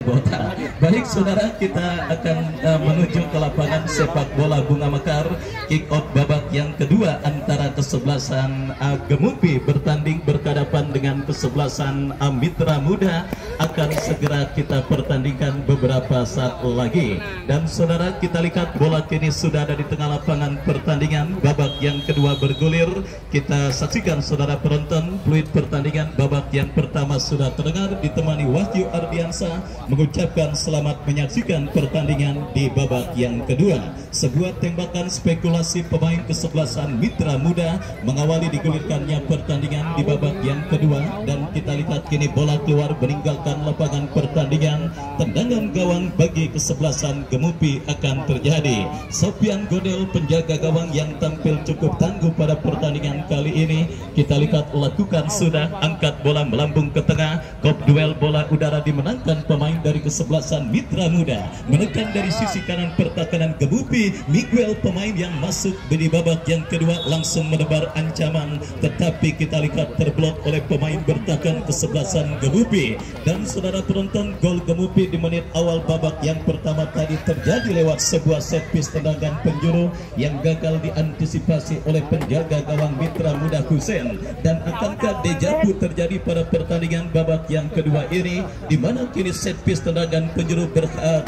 anggota. Baik saudara, kita akan menuju ke lapangan sepak bola Bunga Mekar. Kick out babak yang kedua antara kesebelasan Gemupi bertanding berhadapan dengan kesebelasan Mitra Muda akan segera kita pertandingkan beberapa saat lagi. Dan saudara, kita lihat bola kini sudah ada di tengah lapangan pertandingan. Babak yang kedua bergulir. Kita saksikan saudara penonton, fluid pertandingan babak yang pertama sudah terdengar, ditemani Wahyu Ardiansa mengucapkan selamat menyaksikan pertandingan di babak yang kedua. Sebuah tembakan spekulasi pemain kesebelasan Mitra Muda mengawali digulirkannya pertandingan di babak yang kedua. Dan kita lihat kini bola keluar meninggalkan lapangan pertandingan. Tendangan gawang bagi kesebelasan Gemupi akan terjadi. Sofian Godel, penjaga gawang yang tampil cukup tangguh pada pertandingan kali ini, kita lihat lakukan sudah angkat bola melambung ke tengah. Kop duel bola udara dimenangkan pemain dari kesebelasan Mitra Muda. Menekan dari sisi kanan pertahanan Gemupi, Miguel pemain yang masuk di babak yang kedua langsung menebar ancaman, tetapi kita lihat terblok oleh pemain bertahan kesebelasan Gemupi. Dan saudara penonton, gol Gemupi di menit awal babak yang pertama tadi terjadi lewat sebuah set piece tendangan penjuru yang gagal diantisipasi oleh penjaga gawang Mitra Muda Hussein. Dan akankah dejavu terjadi pada pertandingan babak yang kedua ini, di mana kini set piece tendangan penjuru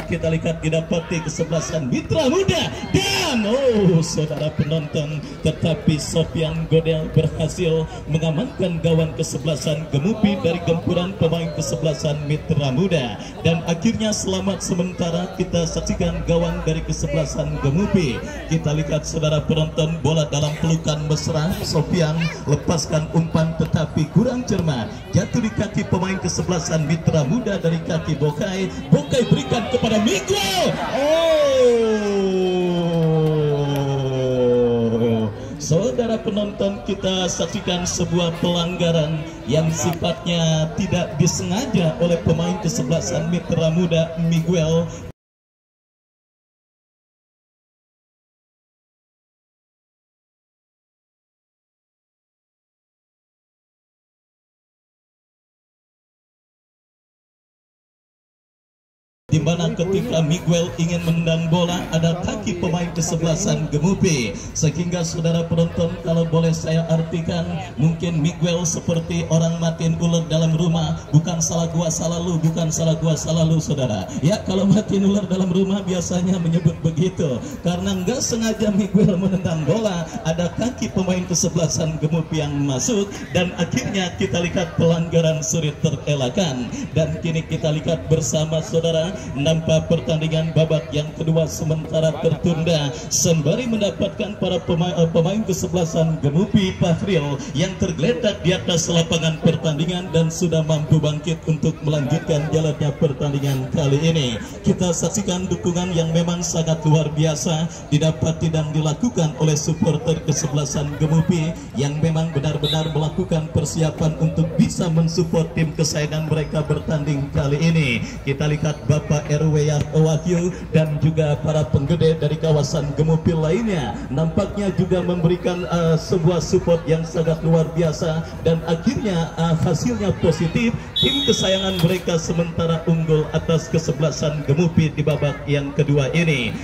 kita lihat didapati kesebelasan Mitra Muda. Dan saudara penonton, tetapi Sofian Godel berhasil mengamankan gawang kesebelasan Gemupi dari gempuran pemain kesebelasan Mitra Muda. Dan akhirnya selamat sementara kita saksikan gawang dari kesebelasan Gemupi. Kita lihat saudara penonton, bola dalam pelukan mesra. Sofian lepaskan umpan tetapi kurang cermat, jatuh di kaki pemain kesebelasan Mitra Muda dari kaki Bokai. Bokai berikan kepada Miguel. Saudara penonton, kita saksikan sebuah pelanggaran yang sifatnya tidak disengaja oleh pemain kesebelasan Mitra Muda Miguel. Di mana ketika Miguel ingin menendang bola, ada kaki pemain kesebelasan Gemupi. Sehingga saudara penonton, kalau boleh saya artikan, mungkin Miguel seperti orang matiin ular dalam rumah. Bukan salah gua, salah lu, bukan salah gua, salah lu, saudara. Ya, kalau matiin ular dalam rumah biasanya menyebut begitu. Karena nggak sengaja Miguel menendang bola, ada kaki pemain kesebelasan Gemupi yang masuk. Dan akhirnya kita lihat pelanggaran sulit terelakkan. Dan kini kita lihat bersama saudara, nampak pertandingan babak yang kedua sementara tertunda sembari mendapatkan para pemain kesebelasan Gemupi Fahril yang tergeletak di atas lapangan pertandingan dan sudah mampu bangkit untuk melanjutkan jalannya pertandingan kali ini. Kita saksikan dukungan yang memang sangat luar biasa didapati dan dilakukan oleh supporter kesebelasan Gemupi yang memang benar-benar melakukan persiapan untuk bisa mensupport tim kesayangan mereka bertanding kali ini. Kita lihat Bapak RW Wahyu dan juga para penggede dari kawasan Gemupi lainnya nampaknya juga memberikan sebuah support yang sangat luar biasa, dan akhirnya hasilnya positif. Tim kesayangan mereka sementara unggul atas kesebelasan Gemupi di babak yang kedua ini.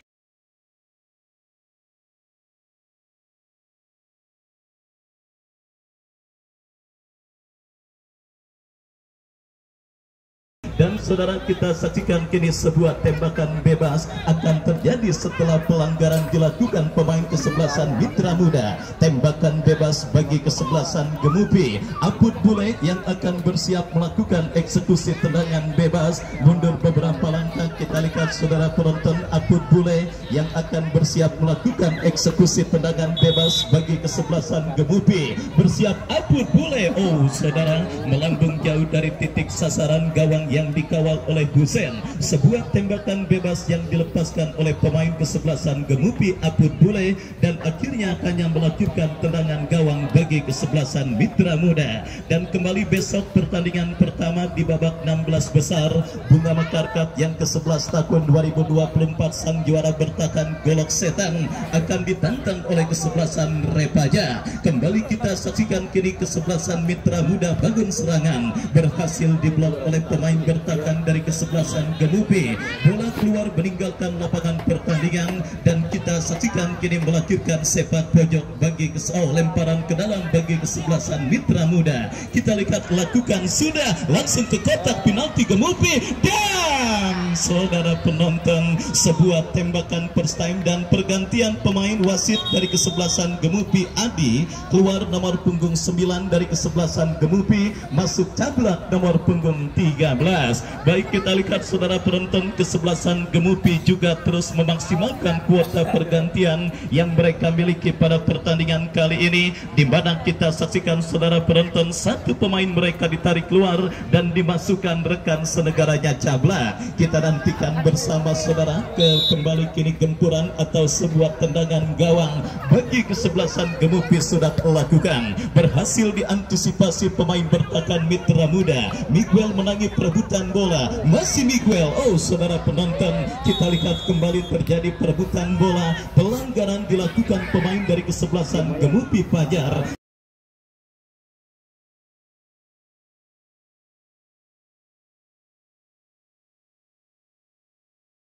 Dan saudara, kita saksikan kini sebuah tembakan bebas akan terjadi setelah pelanggaran dilakukan pemain kesebelasan Mitra Muda. Tembakan bebas bagi kesebelasan Gemupi. Apud Bule yang akan bersiap melakukan eksekusi tendangan bebas. Mundur beberapa langkah, kita lihat saudara penonton, Apud Bule yang akan bersiap melakukan eksekusi tendangan bebas bagi kesebelasan Gemupi. Bersiap Apud Bule. Saudara, melambung jauh dari titik sasaran gawang yang dikawal oleh Hussein. Sebuah tembakan bebas yang dilepaskan oleh pemain kesebelasan Gemupi Apud Bule dan akhirnya hanya melakukan tendangan gawang bagi kesebelasan Mitra Muda. Dan kembali besok pertandingan pertama di babak 16 besar Bunga Mekar Cup yang ke-11 tahun 2024. Sang juara bertahan Golok Setan akan ditantang oleh kesebelasan Repaja. Kembali kita saksikan kini kesebelasan Mitra Muda bangun serangan, berhasil diblok oleh pemain bertahan dari kesebelasan Gemupi. Bola keluar meninggalkan lapangan pertandingan dan kita saksikan kini melahirkan sepak pojok bagi lemparan ke dalam bagi kesebelasan Mitra Muda. Kita lihat lakukan sudah langsung ke kotak penalti Gemupi dan saudara penonton sebuah tembakan first time dan pergantian pemain wasit dari kesebelasan Gemupi Adi keluar nomor punggung 9 dari kesebelasan Gemupi masuk Cablak nomor punggung 13. Baik kita lihat saudara penonton kesebelasan Gemupi juga terus memaksimalkan kuota pergantian yang mereka miliki pada pertandingan kali ini, di mana kita saksikan saudara penonton satu pemain mereka ditarik keluar dan dimasukkan rekan senegaranya Cablak. Kita nantikan bersama saudara kembali kini gempuran atau sebuah tendangan gawang bagi kesebelasan Gemupi sudah lakukan, berhasil diantisipasi pemain bertahan Mitra Muda. Miguel menangi perebutan bola, masih Miguel. Oh saudara penonton, kita lihat kembali terjadi perebutan bola, pelanggaran dilakukan pemain dari kesebelasan Gemupi Fajar.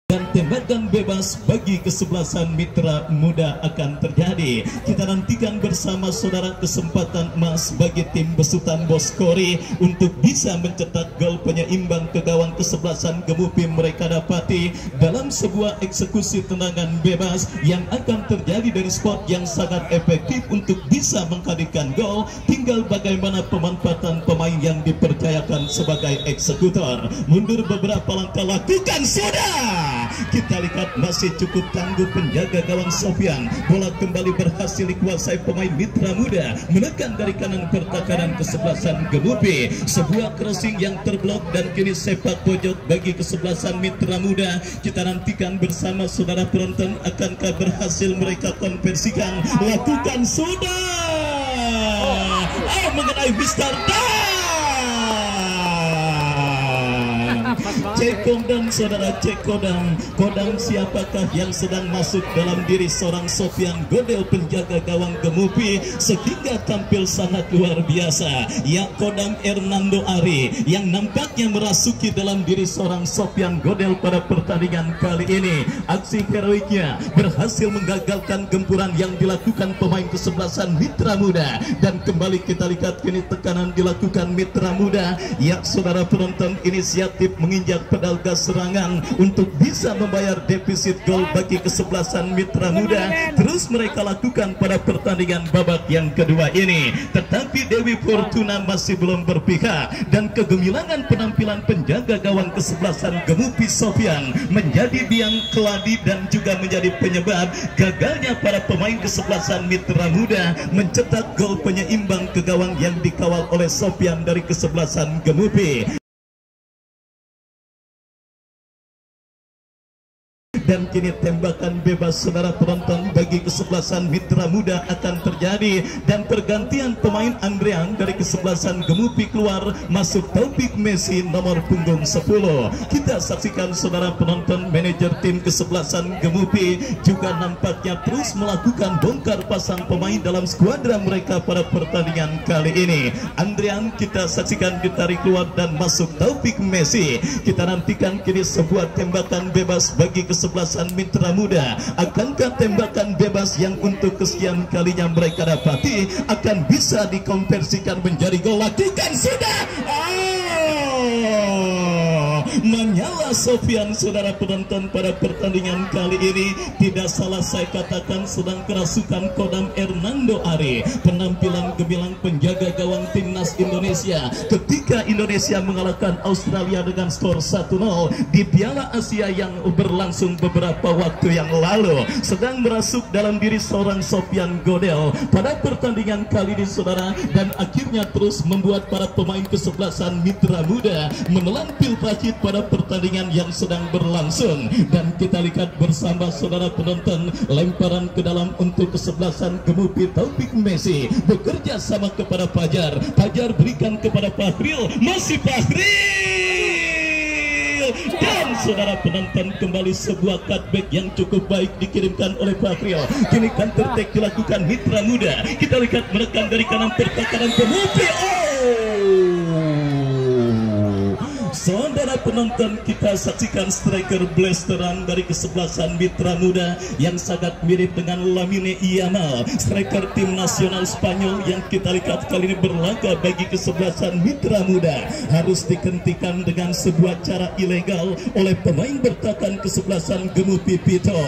Dan tembakan bebas bagi kesebelasan Mitra Muda akan terjadi. Kita nantikan bersama saudara kesempatan emas bagi tim besutan Boskori untuk bisa mencetak gol penyeimbang ke gawang kesebelasan Gemupi mereka dapati dalam sebuah eksekusi tendangan bebas yang akan terjadi dari spot yang sangat efektif untuk bisa menghadirkan gol. Tinggal bagaimana pemanfaatan pemain yang dipercayakan sebagai eksekutor. Mundur beberapa langkah, lakukan sudah. Kita lihat masih cukup tangguh penjaga gawang Sofian. Bola kembali berhasil dikuasai pemain Mitra Muda, menekan dari kanan pertahanan kesebelasan Gemupi. Sebuah crossing yang terblok dan kini sepak pojok bagi kesebelasan Mitra Muda. Kita nantikan bersama saudara penonton, akankah berhasil mereka konversikan? Lakukan sudah. Mengenai Mister Cekodam, saudara Cekodam. Kodam siapakah yang sedang masuk dalam diri seorang Sofian Godel penjaga gawang Gemupi sehingga tampil sangat luar biasa. Ya, Kodam Hernando Ari yang nampaknya merasuki dalam diri seorang Sofian Godel pada pertandingan kali ini. Aksi heroiknya berhasil menggagalkan gempuran yang dilakukan pemain kesebelasan Mitra Muda dan kembali kita lihat kini tekanan dilakukan Mitra Muda. Ya, saudara penonton, inisiatif menginjak pedal gas serangan untuk bisa membayar defisit gol bagi kesebelasan Mitra Muda terus mereka lakukan pada pertandingan babak yang kedua ini. Tetapi Dewi Fortuna masih belum berpihak dan kegemilangan penampilan penjaga gawang kesebelasan Gemupi Sofian menjadi biang keladi dan juga menjadi penyebab gagalnya para pemain kesebelasan Mitra Muda mencetak gol penyeimbang ke gawang yang dikawal oleh Sofian dari kesebelasan Gemupi. Dan kini tembakan bebas saudara penonton bagi kesebelasan Mitra Muda akan terjadi dan pergantian pemain Andrean dari kesebelasan Gemupi keluar, masuk Taufik Messi nomor punggung 10. Kita saksikan saudara penonton, manajer tim kesebelasan Gemupi juga nampaknya terus melakukan bongkar pasang pemain dalam skuadra mereka pada pertandingan kali ini. Andrean kita saksikan ditarik keluar dan masuk Taufik Messi. Kita nantikan kini sebuah tembakan bebas bagi kesebelasan Mitra Muda. Akankah tembakan bebas yang untuk kesekian kalinya mereka dapati akan bisa dikonversikan menjadi gol? Lakukan sudah. Menyala Sofian saudara penonton pada pertandingan kali ini. Tidak salah saya katakan sedang kerasukan Kodam Hernando Ari. Penampilan gemilang penjaga gawang timnas Indonesia ketika Indonesia mengalahkan Australia dengan skor 1-0 di Piala Asia yang berlangsung beberapa waktu yang lalu, sedang merasuk dalam diri seorang Sofian Godel pada pertandingan kali ini saudara, dan akhirnya terus membuat para pemain kesebelasan Mitra Muda menelan pil pahit pada pertandingan yang sedang berlangsung. Dan kita lihat bersama saudara penonton, lemparan ke dalam untuk kesebelasan Gemupi. Taufik Messi bekerja sama kepada Fajar. Fajar berikan kepada Fahril, masih Fahril, dan saudara penonton kembali sebuah cutback yang cukup baik dikirimkan oleh Fahril. Kini counter attack dilakukan Mitra Muda. Kita lihat menekan dari kanan pertahanan Gemupi. Saudara saudara penonton, kita saksikan striker blasteran dari kesebelasan Mitra Muda yang sangat mirip dengan Lamine Yamal, striker tim nasional Spanyol yang kita lihat kali ini berlaga bagi kesebelasan Mitra Muda, harus dihentikan dengan sebuah cara ilegal oleh pemain bertahan kesebelasan Gemupi Pito.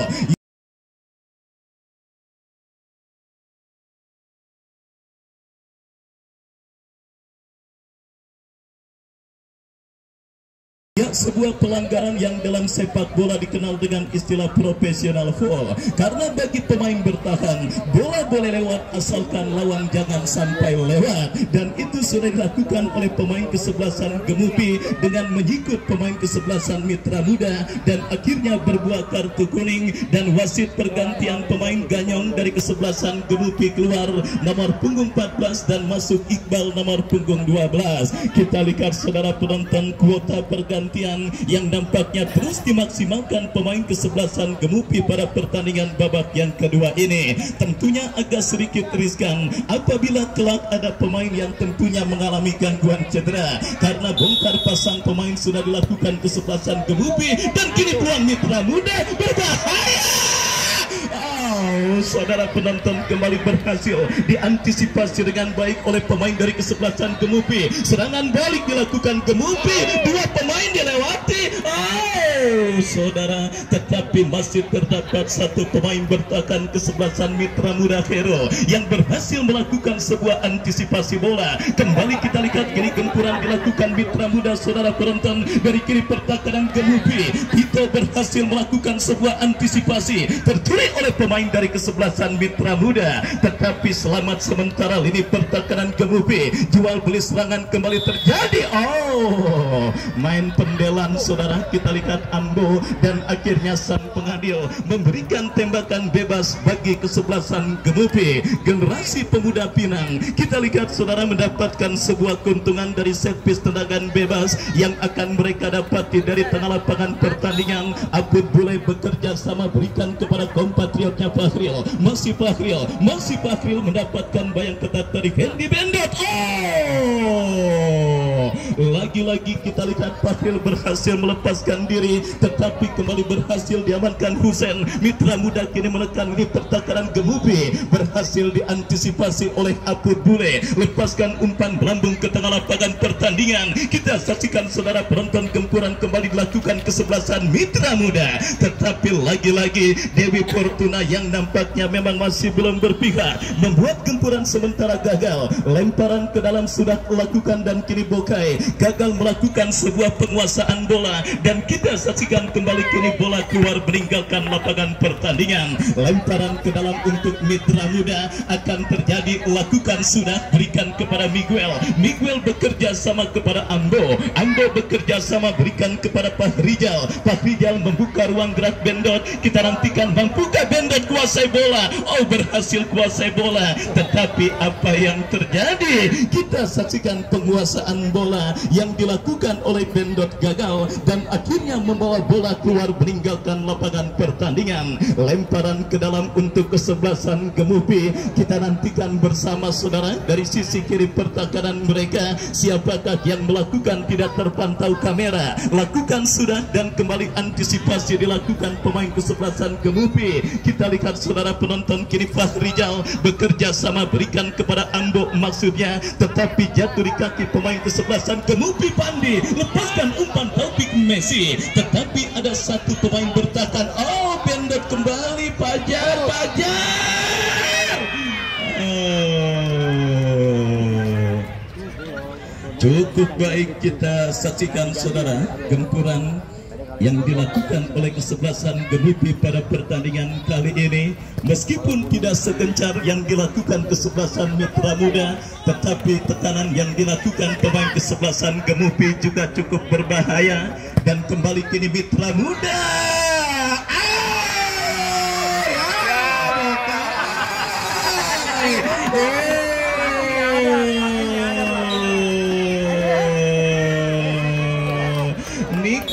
Ya, sebuah pelanggaran yang dalam sepak bola dikenal dengan istilah profesional foul. Karena bagi pemain bertahan, bola boleh lewat asalkan lawan jangan sampai lewat. Dan itu sudah dilakukan oleh pemain kesebelasan Gemupi dengan menyikut pemain kesebelasan Mitra Muda, dan akhirnya berbuah kartu kuning, dan wasit pergantian pemain Ganyong dari kesebelasan Gemupi keluar nomor punggung 14 dan masuk Iqbal nomor punggung 12. Kita lihat saudara penonton, kuota pergantian yang nampaknya terus dimaksimalkan pemain kesebelasan Gemupi pada pertandingan babak yang kedua ini. Tentunya agak sedikit riskan apabila kelak ada pemain yang tentunya mengalami gangguan cedera, karena bongkar pasang pemain sudah dilakukan kesebelasan Gemupi, dan kini peluang Mitra Muda berbahaya. Saudara penonton, kembali berhasil diantisipasi dengan baik oleh pemain dari kesebelasan Gemupi. Serangan balik dilakukan Gemupi, dua pemain dilewati. Saudara, tetapi masih terdapat satu pemain bertahan kesebelasan Mitra Muda Hero yang berhasil melakukan sebuah antisipasi bola. Kembali kita lihat kini gempuran dilakukan Mitra Muda, saudara penonton, dari kiri pertahanan Gemupi. Pito berhasil melakukan sebuah antisipasi, tercuri oleh pemain dari kesebelasan Mitra Muda, tetapi selamat sementara lini pertahanan Gemupi. Jual beli serangan kembali terjadi. Main pendelan saudara, kita lihat Ambo, dan akhirnya sang pengadil memberikan tembakan bebas bagi kesebelasan Gemupi. Generasi pemuda Pinang, kita lihat saudara, mendapatkan sebuah keuntungan dari set piece tendangan bebas yang akan mereka dapati dari tengah lapangan pertandingan. Abud Bule bekerja sama berikan kepada kompatriotnya Fahril. Masih Fahril mendapatkan bayang ketat dari Hendy Bendot. Lagi-lagi kita lihat Fahril berhasil melepaskan diri, tetapi kembali berhasil diamankan Husen. Mitra Muda kini menekan ini pertahanan Gemupi, berhasil diantisipasi oleh Abud Bule, lepaskan umpan melambung ke tengah lapangan pertandingan. Kita saksikan saudara penonton, gempuran kembali dilakukan kesebelasan Mitra Muda, tetapi lagi-lagi Dewi Fortuna yang nampaknya memang masih belum berpihak membuat gempuran sementara gagal. Lemparan ke dalam sudah dilakukan dan kini Bokai gagal melakukan sebuah penguasaan bola, dan kita saksikan kembali kini bola keluar meninggalkan lapangan pertandingan. Lemparan ke dalam untuk Mitra Muda akan terjadi, lakukan sudah, berikan kepada Miguel bekerja sama kepada Ambo bekerja sama berikan kepada Fahrijal membuka ruang gerak Bendot. Kita nantikan mampukah Bendot kuasai bola. Berhasil kuasai bola, tetapi apa yang terjadi? Kita saksikan penguasaan bola yang dilakukan oleh Bendot gagal, dan akhirnya membawa bola keluar meninggalkan lapangan pertandingan. Lemparan ke dalam untuk kesebelasan Gemupi. Kita nantikan bersama saudara dari sisi kiri pertahanan mereka, siapakah yang melakukan tidak terpantau kamera. Lakukan sudah, dan kembali antisipasi dilakukan pemain kesebelasan Gemupi. Kita lihat saudara penonton, kini Fahrijal bekerja sama berikan kepada Ambo maksudnya, tetapi jatuh di kaki pemain kesebelasan Gemupi. Pandi lepaskan umpan Taufik Messi, tetapi ada satu pemain bertahan. Bendot kembali, Pajar. Cukup baik kita saksikan saudara gempuran yang dilakukan oleh kesebelasan Gemupi pada pertandingan kali ini. Meskipun tidak segencar yang dilakukan kesebelasan Mitra Muda, tetapi tekanan yang dilakukan pemain kesebelasan Gemupi juga cukup berbahaya. Dan kembali kini Mitra Muda.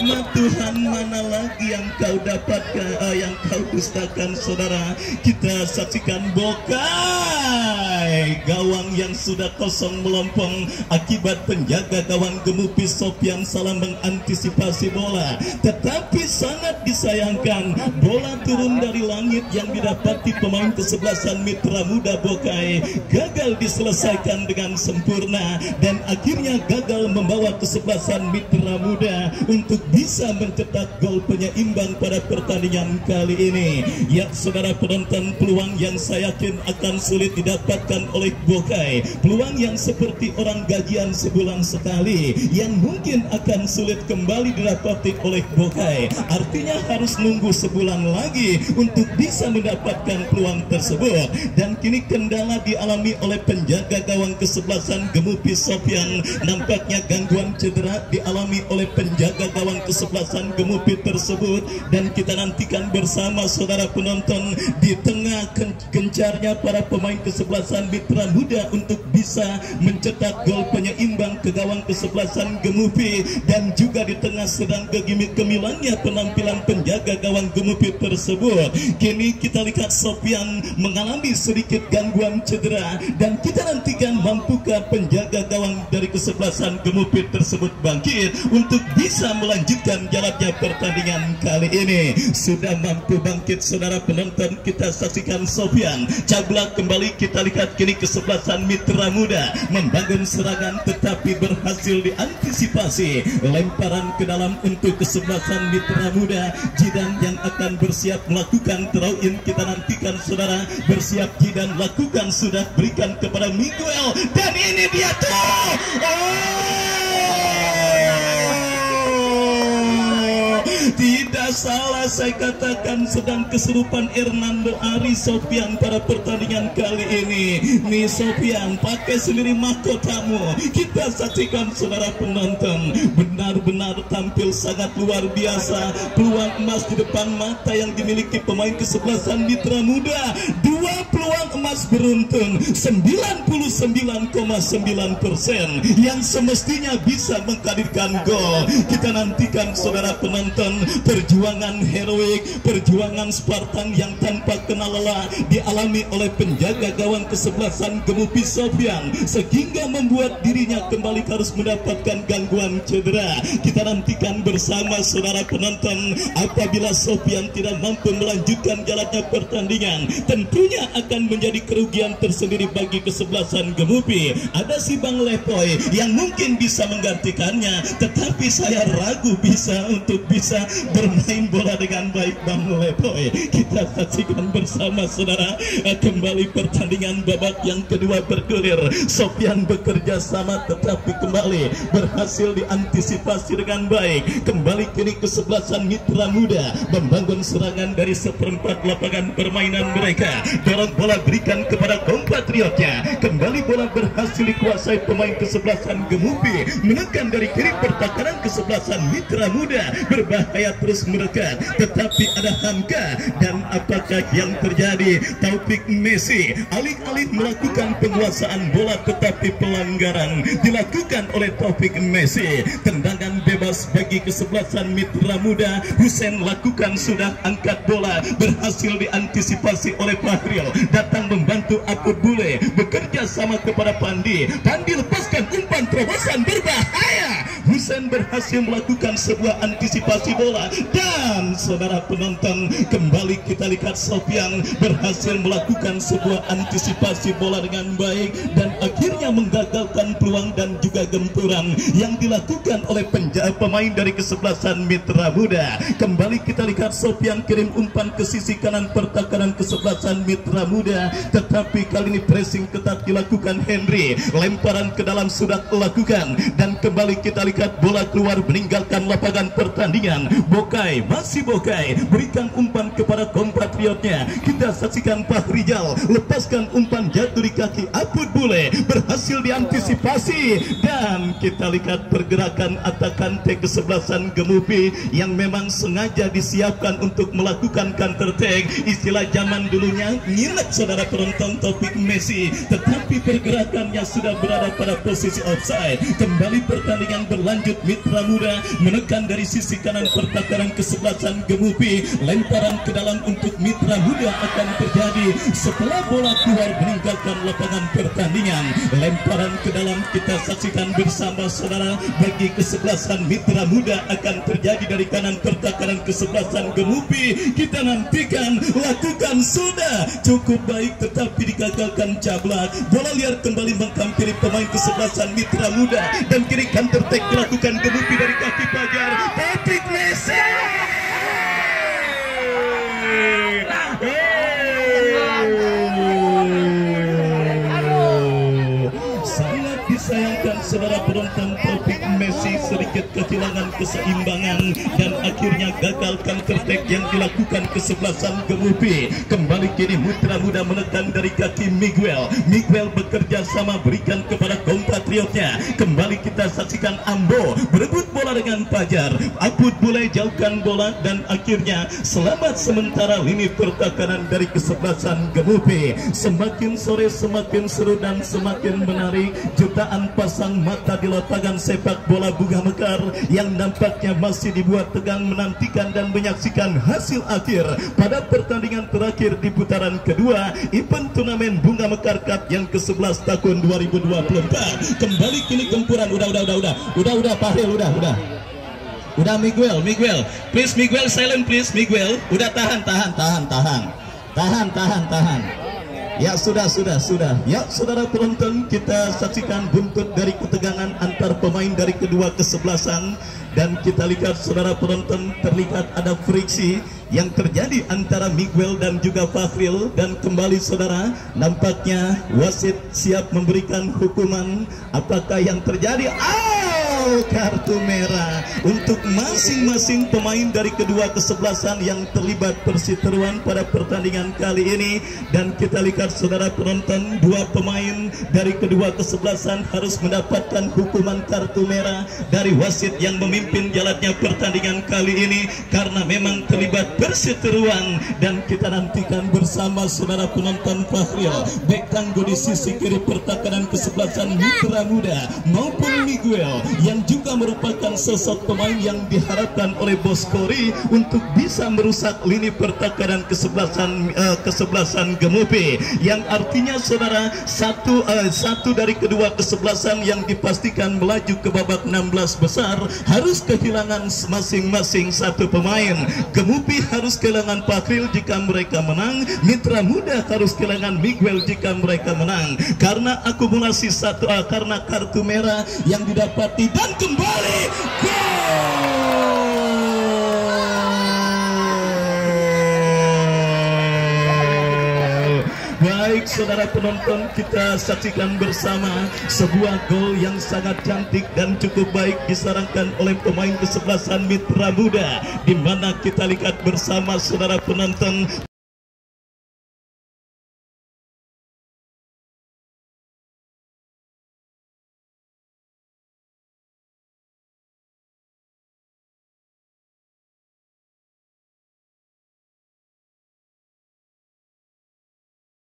Nikmat Tuhan mana lagi yang kau dapatkan, yang kau dustakan saudara. Kita saksikan Bokai, gawang yang sudah kosong melompong akibat penjaga gawang Gemupi Sopyan salah mengantisipasi bola. Tetapi sangat disayangkan bola turun dari langit yang didapati pemain kesebelasan Mitra Muda Bokai gagal diselesaikan dengan sempurna dan akhirnya gagal membawa kesebelasan Mitra Muda untuk bisa mencetak gol penyeimbang pada pertandingan kali ini. Ya saudara penonton, peluang yang saya yakin akan sulit didapatkan oleh Bokai, peluang yang seperti orang gajian sebulan sekali yang mungkin akan sulit kembali didapati oleh Bokai. Artinya harus nunggu sebulan lagi untuk bisa mendapatkan peluang tersebut. Dan kini kendala dialami oleh penjaga gawang kesebelasan Gemupi Sopyan. Nampaknya gangguan cedera dialami oleh penjaga gawang kesebelasan Gemupi tersebut, dan kita nantikan bersama saudara penonton di tengah gencarnya para pemain kesebelasan Mitra Muda untuk bisa mencetak gol penyeimbang ke gawang kesebelasan Gemupi, dan juga di tengah sedang kegemilannya penampilan penjaga gawang Gemupi tersebut. Kini kita lihat Sopyan mengalami sedikit gangguan cedera, dan kita nantikan mampukah penjaga gawang dari kesebelasan Gemupi tersebut bangkit untuk bisa melanjutkan jalannya pertandingan kali ini. Sudah mampu bangkit saudara penonton, kita saksikan Sopyan cablak kembali. Kita lihat kini kesebelasan Mitra Muda membangun serangan tetapi berhasil diantisipasi. Lemparan ke dalam untuk kesebelasan Mitra Muda. Jidan yang akan bersiap melakukan throw in, kita nantikan saudara. Bersiap Jidan lakukan, sudah berikan kepada Miguel, dan ini dia tuh. Tidak salah saya katakan sedang kesurupan Hernando Ari Sopyan pada pertandingan kali ini. Nih Sopyan pakai sendiri mahkotamu. Kita saksikan saudara penonton, benar-benar tampil sangat luar biasa. Peluang emas di depan mata yang dimiliki pemain kesebelasan Mitra Muda. Dua peluang emas beruntun, 99,9% yang semestinya bisa menghadirkan gol. Kita nantikan saudara penonton, perjuangan heroik, perjuangan Spartan yang tanpa kenal lelah dialami oleh penjaga gawang kesebelasan Gemupi Sopyan sehingga membuat dirinya kembali harus mendapatkan gangguan cedera. Kita nantikan bersama saudara penonton, apabila Sopyan tidak mampu melanjutkan jalannya pertandingan, tentunya akan menjadi kerugian tersendiri bagi kesebelasan Gemupi. Ada si Bang Lepoy yang mungkin bisa menggantikannya, tetapi saya ragu bisa untuk bisa bermain bola dengan baik Bang Lepoy. Kita saksikan bersama saudara kembali pertandingan babak yang kedua bergulir. Sopyan bekerja sama tetapi kembali berhasil diantisipasi dengan baik. Kembali kini kesebelasan Mitra Muda membangun serangan dari seperempat lapangan permainan mereka. Dorong bola berikan kepada kompatriotnya. Kembali bola berhasil dikuasai pemain kesebelasan Gemupi. Menekan dari kiri pertahanan kesebelasan Mitra Muda. Berbahaya terus mendekat, tetapi ada Hamka, dan apakah yang terjadi? Taufik Messi alih-alih melakukan penguasaan bola tetapi pelanggaran dilakukan oleh Taufik Messi. Tendangan bebas bagi kesebelasan Mitra Muda. Hussein lakukan, sudah angkat bola, berhasil diantisipasi oleh Fahril, datang membantu Apud Bule, bekerja sama kepada Pandi. Pandi lepaskan umpan terobosan berbahaya. Hussein berhasil melakukan sebuah antisipasi bola, dan saudara penonton, kembali kita lihat Sopyan berhasil melakukan sebuah antisipasi bola dengan baik dan akhirnya menggagalkan peluang dan juga gempuran yang dilakukan oleh pemain dari kesebelasan Mitra Muda. Kembali kita lihat Sopyan kirim umpan ke sisi kanan pertahanan kesebelasan Mitra Muda, tetapi kali ini pressing ketat dilakukan Henry. Lemparan ke dalam sudah dilakukan, dan kembali kita lihat bola keluar meninggalkan lapangan pertandingan. Bokai, masih Bokai, berikan umpan kepada kompatriotnya. Kita saksikan Pak Rijal lepaskan umpan jatuh di kaki Apud Bule, berhasil diantisipasi, dan kita lihat pergerakan atakan kesebelasan Gemupi yang memang sengaja disiapkan untuk melakukan counter attack. Istilah zaman dulunya nyilet saudara penonton Taufik Messi, tetapi pergerakannya sudah berada pada posisi offside. Kembali pertandingan berlanjut lanjut Mitra Muda menekan dari sisi kanan pertahanan kesebelasan Gemupi. Lemparan ke dalam untuk Mitra Muda akan terjadi setelah bola keluar meninggalkan lapangan pertandingan. Lemparan ke dalam kita saksikan bersama saudara bagi kesebelasan Mitra Muda akan terjadi dari kanan pertahanan kesebelasan Gemupi. Kita nantikan, lakukan sudah cukup baik tetapi digagalkan cablak. Bola liar kembali menghampiri pemain kesebelasan Mitra Muda dan kiri counter attack dilakukan Gemupi dari kaki Fajar. Patrick Messi sangat disayangkan saudara penonton. Patrick Messi sedikit kehilangan keseimbangan dan akhirnya gagal counter attack yang dilakukan kesebelasan Gemupi. Kembali kini Mitra Muda menekan dari kaki Miguel. Miguel bekerja sama berikan kepada kompatriotnya. Kembali kita saksikan Ambo berebut bola dengan Fajar. Apud mulai jauhkan bola dan akhirnya selamat sementara lini pertahanan dari kesebelasan Gemupi. Semakin sore semakin seru dan semakin menarik. Jutaan pasang mata di lapangan sepak bola Bunga Mekar yang nampaknya masih dibuat tegang menantikan dan menyaksikan hasil akhir pada pertandingan terakhir di putaran kedua event turnamen Bunga Mekar Cup yang ke-11 tahun 2024. Kembali kini gempuran. Udah Fahril, udah Miguel, please Miguel, silent please Miguel. Udah tahan. Ya sudah. Ya saudara penonton, kita saksikan buntut dari ketegangan antar pemain dari kedua kesebelasan dan kita lihat saudara penonton terlihat ada friksi yang terjadi antara Miguel dan juga Fahril dan kembali saudara nampaknya wasit siap memberikan hukuman. Apakah yang terjadi? Kartu merah untuk masing-masing pemain dari kedua kesebelasan yang terlibat perseteruan pada pertandingan kali ini. Dan kita lihat saudara penonton, dua pemain dari kedua kesebelasan harus mendapatkan hukuman kartu merah dari wasit yang memimpin jalannya pertandingan kali ini karena memang terlibat perseteruan. Dan kita nantikan bersama saudara penonton Fahril bek tangguh di sisi kiri pertahanan kesebelasan Mitra Muda maupun Miguel yang juga merupakan sosok pemain yang diharapkan oleh Bos Kori untuk bisa merusak lini pertahanan kesebelasan Gemupi, yang artinya saudara satu dari kedua kesebelasan yang dipastikan melaju ke babak 16 besar harus kehilangan masing-masing satu pemain. Gemupi harus kehilangan Fahril jika mereka menang, Mitra Muda harus kehilangan Miguel jika mereka menang karena akumulasi karena kartu merah yang didapati. Dan kembali baik saudara penonton, kita saksikan bersama sebuah gol yang sangat cantik dan cukup baik disarankan oleh pemain kesebelasan Mitra Muda, di mana kita lihat bersama saudara penonton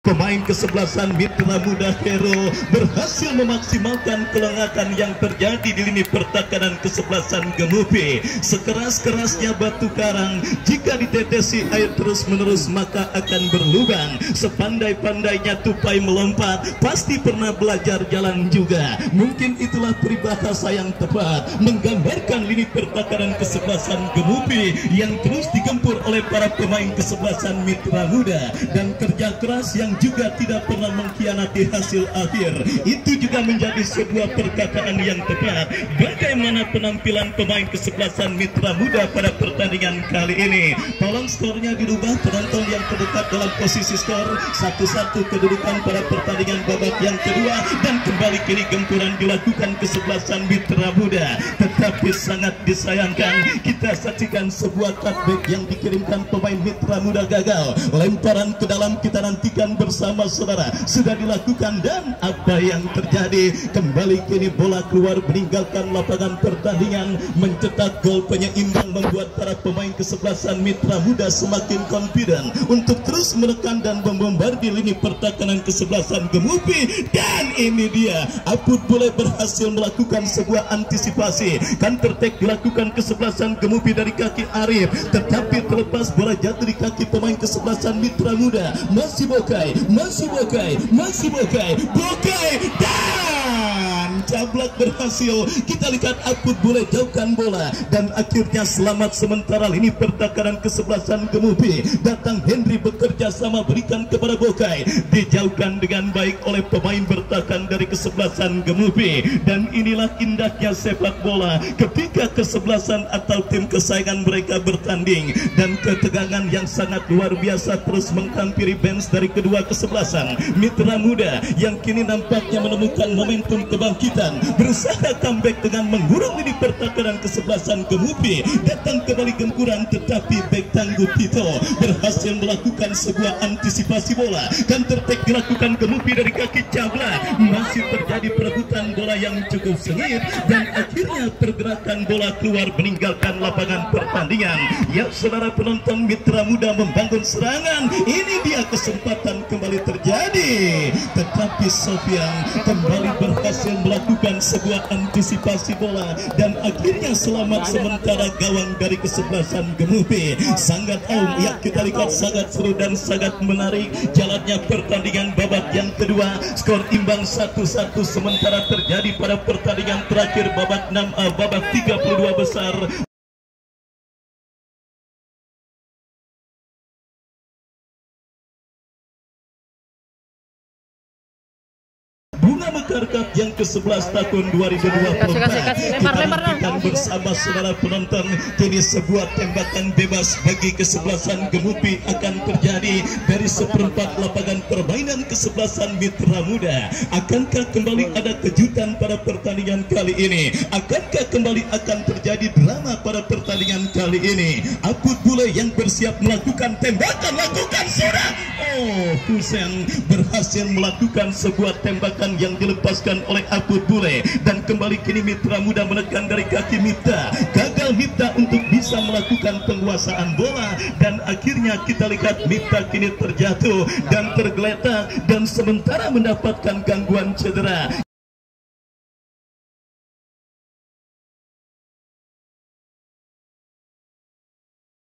pemain kesebelasan Mitra Muda Hero berhasil memaksimalkan kelengakan yang terjadi di lini pertahanan kesebelasan Gemupi. Sekeras-kerasnya batu karang, jika ditetesi air terus-menerus maka akan berlubang. Sepandai-pandainya tupai melompat, pasti pernah belajar jalan juga. Mungkin itulah peribahasa yang tepat menggambarkan lini pertahanan kesebelasan Gemupi yang terus digempur oleh para pemain kesebelasan Mitra Muda, dan kerja keras yang juga tidak pernah mengkhianati hasil akhir. Itu juga menjadi sebuah perkataan yang tepat. Bagaimana penampilan pemain kesebelasan Mitra Muda pada pertandingan kali ini? Tolong skornya dirubah, penonton yang terdekat dalam posisi skor 1-1 kedudukan pada pertandingan babak yang kedua. Dan kembali kini gempuran dilakukan kesebelasan Mitra Muda, tetapi sangat disayangkan kita saksikan sebuah cutback yang dikirimkan pemain Mitra Muda gagal. Lemparan ke dalam kita nantikan bersama saudara sudah dilakukan, dan apa yang terjadi? Kembali kini bola keluar meninggalkan lapangan pertandingan, mencetak gol penyeimbang, membuat para pemain kesebelasan Mitra Muda semakin confident untuk terus menekan dan membombardir lini pertahanan kesebelasan Gemupi. Dan ini dia, Apud Bule berhasil melakukan sebuah antisipasi. Counter attack dilakukan kesebelasan Gemupi dari kaki Arif, tetapi terlepas bola jatuh di kaki pemain kesebelasan Mitra Muda. Masih Bokai dan Cablak berhasil. Kita lihat Apud Bule jauhkan bola, dan akhirnya selamat sementara lini pertahanan kesebelasan Gemupi. Datang Henry bekerja sama berikan kepada Bokai, dijauhkan dengan baik oleh pemain bertahan dari kesebelasan Gemupi. Dan inilah indahnya sepak bola ketika kesebelasan atau tim kesayangan mereka bertanding, dan ketegangan yang sangat luar biasa terus menghampiri bench dari kedua kesebelasan. Mitra Muda yang kini nampaknya menemukan momentum kebangkitan, berusaha comeback dengan mengurung lini pertahanan kesebelasan Gemupi. Datang kembali gempuran, tetapi bek tangguh Tito berhasil melakukan sebuah antisipasi bola. Counter attack dilakukan Gemupi dari kaki Cabla. Masih terjadi perebutan bola yang cukup sengit, dan akhirnya pergerakan bola keluar meninggalkan lapangan pertandingan. Ya saudara penonton, Mitra Muda membangun serangan. Ini dia kesempatan kembali terjadi, tetapi Sofian kembali berhasil melakukan sebuah antisipasi bola, dan akhirnya selamat sementara gawang dari kesebelasan Gemupi. Sangat ya kita lihat sangat seru dan sangat menarik jalannya pertandingan babak yang kedua. Skor imbang 1-1 sementara terjadi pada pertandingan terakhir babak 32 besar. Bunga Mekar Cup yang ke-11 tahun 2024. Kita bersama saudara penonton, kini sebuah tembakan bebas bagi kesebelasan Gemupi akan terjadi dari seperempat lapangan permainan kesebelasan Mitra Muda. Akankah kembali ada kejutan pada pertandingan kali ini? Akankah kembali akan terjadi drama pada pertandingan kali ini? Apud Bule yang bersiap melakukan tembakan, lakukan sudah. Husein berhasil melakukan sebuah tembakan yang dilepaskan oleh Apud Bule, dan kembali kini Mitra Muda menekan dari kaki Mita. Gagal Mita untuk bisa melakukan penguasaan bola, dan akhirnya kita lihat Mita kini terjatuh dan tergeletak, dan sementara mendapatkan gangguan cedera.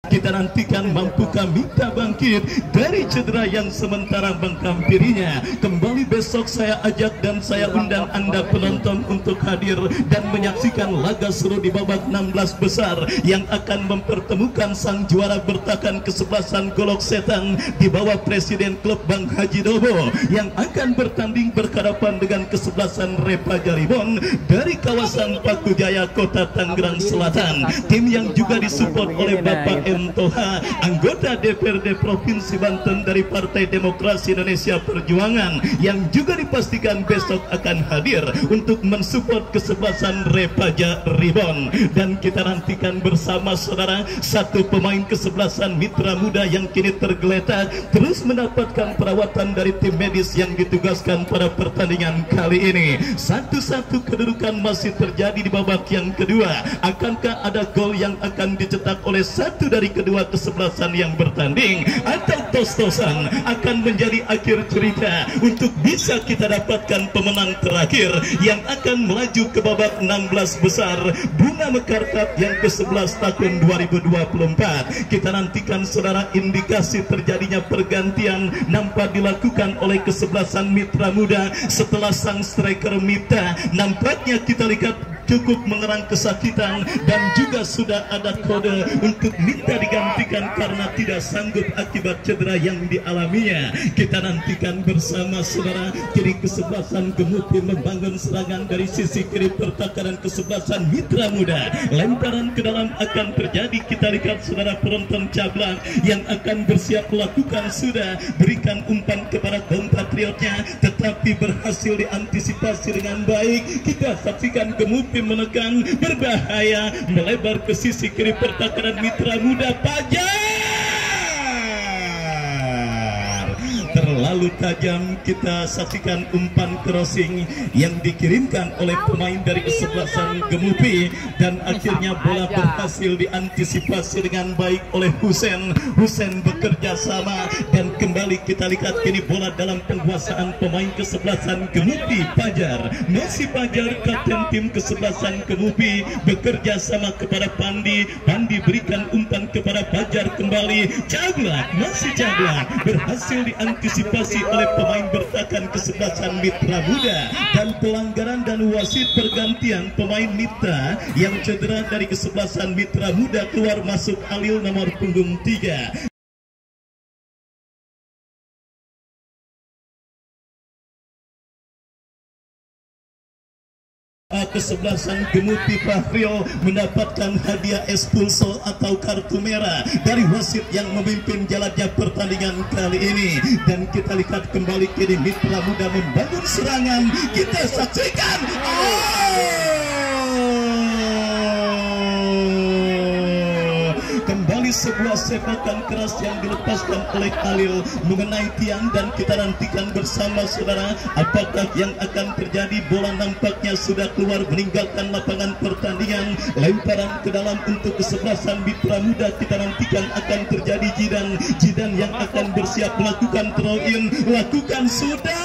Kita nantikan mampukah Mita bangkit dari cedera yang sementara menghampirinya. Kembali besok saya ajak dan saya undang Anda penonton untuk hadir dan menyaksikan laga seru di babak 16 besar yang akan mempertemukan sang juara bertahan kesebelasan Golok Setan di bawah Presiden Klub Bang Haji Dobo, yang akan bertanding berhadapan dengan kesebelasan Repaja Ribon dari kawasan Paku Jaya, Kota Tangerang Selatan. Tim yang juga disupport oleh Bapak Toha, anggota DPRD Provinsi Banten dari Partai Demokrasi Indonesia Perjuangan, yang juga dipastikan besok akan hadir untuk mensupport kesebelasan Repaja Ribon. Dan kita nantikan bersama saudara satu pemain kesebelasan Mitra Muda yang kini tergeletak terus mendapatkan perawatan dari tim medis yang ditugaskan pada pertandingan kali ini. 1-1 kedudukan masih terjadi di babak yang kedua. Akankah ada gol yang akan dicetak oleh satu dari kedua kesebelasan yang bertanding, atau tos-tosan akan menjadi akhir cerita untuk bisa kita dapatkan pemenang terakhir yang akan melaju ke babak 16 besar Bunga Mekar Cup yang ke-11 tahun 2024. Kita nantikan saudara indikasi terjadinya pergantian nampak dilakukan oleh kesebelasan Mitra Muda setelah sang striker Mita nampaknya kita lihat cukup mengerang kesakitan, dan juga sudah ada kode untuk minta digantikan karena tidak sanggup akibat cedera yang dialaminya. Kita nantikan bersama saudara, kiri kesebelasan Gemupi membangun serangan dari sisi kiri pertahanan kesebelasan Mitra Muda. Lemparan ke dalam akan terjadi, kita lihat saudara penonton Cablang yang akan bersiap melakukan sudah berikan umpan kepada kompatriotnya, tetapi berhasil diantisipasi dengan baik. Kita saksikan Gemupi menekan, berbahaya, melebar ke sisi kiri pertahanan Mitra Muda. Pajar terlalu terlalu tajam. Kita saksikan umpan crossing yang dikirimkan oleh pemain dari kesebelasan Gemupi, dan akhirnya bola berhasil diantisipasi dengan baik oleh Husen. Husen bekerja sama, dan kembali kita lihat kini bola dalam penguasaan pemain kesebelasan Gemupi, Fajar. Masih Fajar, kapten tim kesebelasan Gemupi, bekerja sama kepada Pandi. Pandi berikan umpan kepada Fajar kembali. Caglak, masih Caglak, berhasil diantisipasi oleh pemain bertahan kesebelasan Mitra Muda, dan pelanggaran dan wasit pergantian pemain Mitra yang cedera dari kesebelasan Mitra Muda, keluar masuk Alil nomor punggung 3. Kesebelasan Gemupi Fahril mendapatkan hadiah expulso atau kartu merah dari wasit yang memimpin jalannya pertandingan kali ini. Dan kita lihat kembali kini Mitra Muda membangun serangan. Kita saksikan kembali sebuah sepakan keras yang dilepaskan oleh Khalil mengenai tiang, dan kita nantikan bersama saudara apakah yang akan terjadi. Bola nampaknya sudah keluar meninggalkan lapangan pertandingan. Lemparan ke dalam untuk kesebelasan Mitra Muda, kita nantikan akan terjadi Jidan yang akan bersiap melakukan throw-in. Lakukan sudah,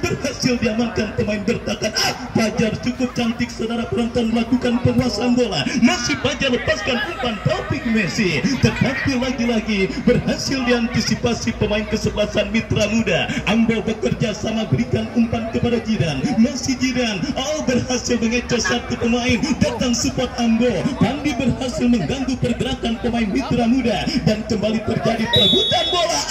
berhasil diamankan pemain bertahan. Fajar cukup cantik saudara penonton melakukan penguasaan bola. Masih Fajar lepaskan umpan Taufik Messi, tetapi lagi-lagi berhasil diantisipasi pemain kesebelasan Mitra Muda. Ambo bekerja sama berikan umpan kepada Jidan. Masih Jidan, berhasil mengecoh satu pemain, datang support Ambo. Pandi berhasil mengganggu pergerakan pemain Mitra Muda, dan kembali terjadi perebutan bola.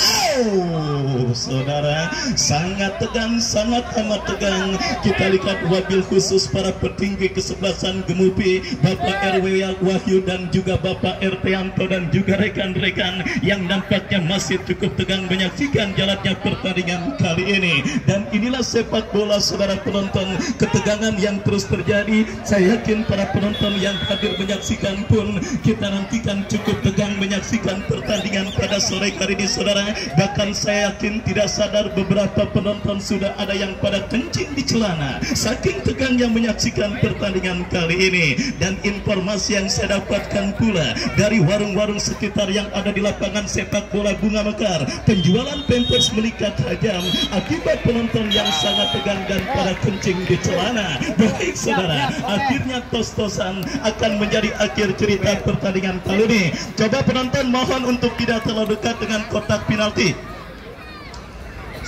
Saudara, sangat tegang, sangat amat tegang. Kita lihat wabil khusus para petinggi kesebelasan Gemupi, Bapak RW Wahyu dan juga Bapak Ertianto dan juga rekan-rekan yang nampaknya masih cukup tegang menyaksikan jalannya pertandingan kali ini. Dan inilah sepak bola saudara penonton, ketegangan yang terus terjadi. Saya yakin para penonton yang hadir menyaksikan pun kita nantikan cukup tegang menyaksikan pertandingan pada sore hari ini saudara. Bahkan saya yakin tidak sadar beberapa penonton sudah ada yang pada kencing di celana saking tegangnya menyaksikan pertandingan kali ini. Dan informasi yang saya dapatkan pula dari warung-warung sekitar yang ada di lapangan sepak bola Bunga Mekar, penjualan pampers meningkat tajam akibat penonton yang sangat tegang dan pada kencing di celana. Baik saudara, akhirnya tos-tosan akan menjadi akhir cerita pertandingan kali ini. Coba penonton mohon untuk tidak terlalu dekat dengan kotak penalti.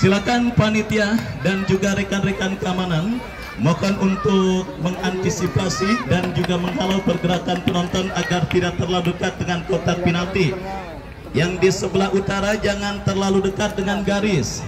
Silakan panitia dan juga rekan-rekan keamanan mohon untuk mengantisipasi dan juga menghalau pergerakan penonton agar tidak terlalu dekat dengan kotak penalti. Yang di sebelah utara jangan terlalu dekat dengan garis.